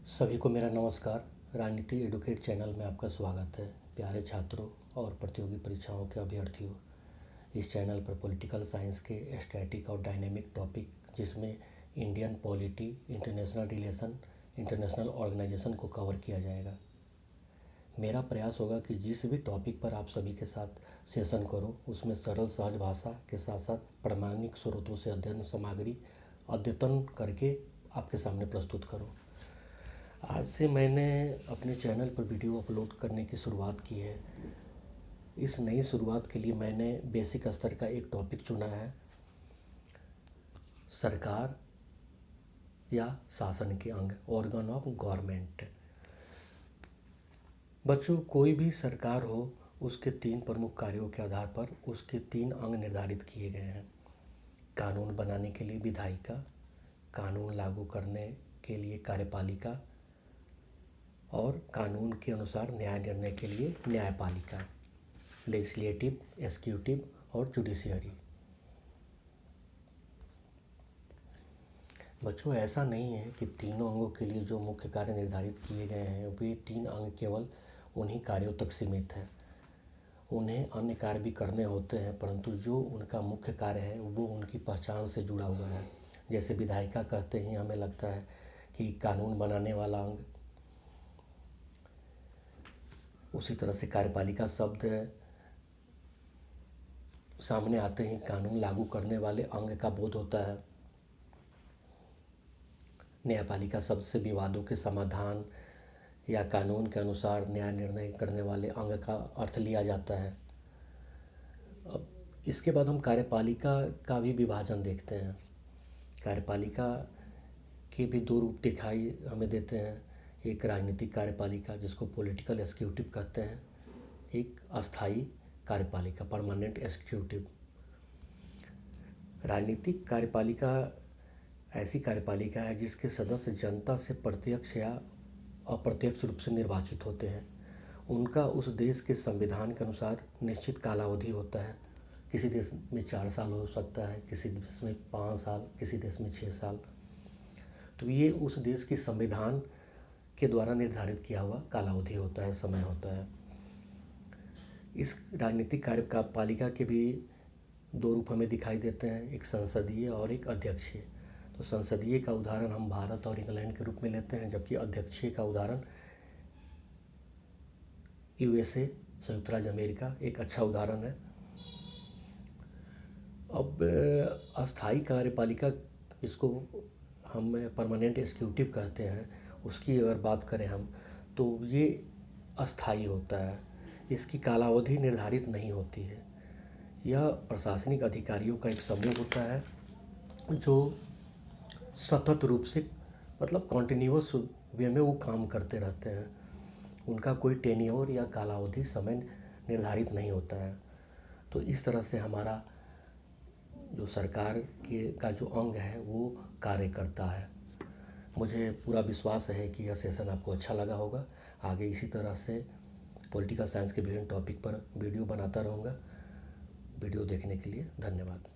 सभी को मेरा नमस्कार। राजनीति एडुकेट चैनल में आपका स्वागत है। प्यारे छात्रों और प्रतियोगी परीक्षाओं के अभ्यर्थियों, इस चैनल पर पॉलिटिकल साइंस के स्टैटिक और डायनेमिक टॉपिक, जिसमें Indian polity, international relation, international organisation को कवर किया जाएगा। मेरा प्रयास होगा कि जिस भी टॉपिक पर आप सभी के साथ सेशन करूं, उसमें सरल सहज भाषा के साथ साथ प्रामाणिक स्रोतों से अध्ययन सामग्री अद्यतन करके आपके सामने प्रस्तुत करूं। आज से मैंने अपने चैनल पर वीडियो अपलोड करने की शुरुआत की है। इस नई शुरुआत के लिए मैंने बेसिक स्तर का एक टॉपिक चुना है, सरकार या शासन के अंग, ऑर्गन ऑफ गवर्नमेंट। बच्चों, कोई भी सरकार हो, उसके 3 प्रमुख कार्यों के आधार पर उसके 3 अंग निर्धारित किए गए हैं। कानून बनाने के लिए विधायिका, कानून लागू करने के लिए कार्यपालिका और कानून के अनुसार न्याय निर्णय के लिए न्यायपालिका, लेजिस्लेटिव, एग्जीक्यूटिव और जुडिशियरी। बच्चों, ऐसा नहीं है कि तीनों अंगों के लिए जो मुख्य कार्य निर्धारित किए गए हैं वे 3 अंग केवल उन्हीं कार्यों तक सीमित हैं। उन्हें अन्य कार्य भी करने होते हैं, परंतु जो उनका मुख्य कार्य है वो उनकी पहचान से जुड़ा हुआ है। जैसे विधायिका कहते ही हमें लगता है कि कानून बनाने वाला अंग, उसी तरह से कार्यपालिका शब्द सामने आते ही कानून लागू करने वाले अंग का बोध होता है। न्यायपालिका शब्द से विवादों के समाधान या कानून के अनुसार न्याय निर्णय करने वाले अंग का अर्थ लिया जाता है। अब इसके बाद हम कार्यपालिका का भी विभाजन देखते हैं। कार्यपालिका के भी 2 रूप दिखाई हमें देते हैं। एक राजनीतिक कार्यपालिका, जिसको पॉलिटिकल एग्जीक्यूटिव कहते हैं। एक अस्थाई कार्यपालिका, परमानेंट एग्जीक्यूटिव। राजनीतिक कार्यपालिका ऐसी कार्यपालिका है जिसके सदस्य जनता से प्रत्यक्ष या अप्रत्यक्ष रूप से निर्वाचित होते हैं। उनका उस देश के संविधान के अनुसार निश्चित कालावधि होता है। किसी देश में 4 साल हो सकता है, किसी देश में 5 साल, किसी देश में 6 साल। तो ये उस देश के संविधान के द्वारा निर्धारित किया हुआ कालावधि होता है, समय होता है। इस राजनीतिक कार्यपालिका के भी 2 रूप हमें दिखाई देते हैं, एक संसदीय और एक अध्यक्षीय। तो संसदीय का उदाहरण हम भारत और इंग्लैंड के रूप में लेते हैं, जबकि अध्यक्षीय का उदाहरण यूएसए, संयुक्त राज्य अमेरिका एक अच्छा उदाहरण है। अब अस्थाई कार्यपालिका, जिसको हम परमानेंट एग्जीक्यूटिव कहते हैं, उसकी अगर बात करें हम, तो ये अस्थाई होता है। इसकी कालावधि निर्धारित नहीं होती है। यह प्रशासनिक अधिकारियों का एक समूह होता है जो सतत रूप से, मतलब कॉन्टिन्यूअस वे में वो काम करते रहते हैं। उनका कोई टेन्योर या कालावधि समय निर्धारित नहीं होता है। तो इस तरह से हमारा जो सरकार का जो अंग है वो कार्य करता है। मुझे पूरा विश्वास है कि यह सेशन आपको अच्छा लगा होगा। आगे इसी तरह से पॉलिटिकल साइंस के विभिन्न टॉपिक पर वीडियो बनाता रहूँगा। वीडियो देखने के लिए धन्यवाद।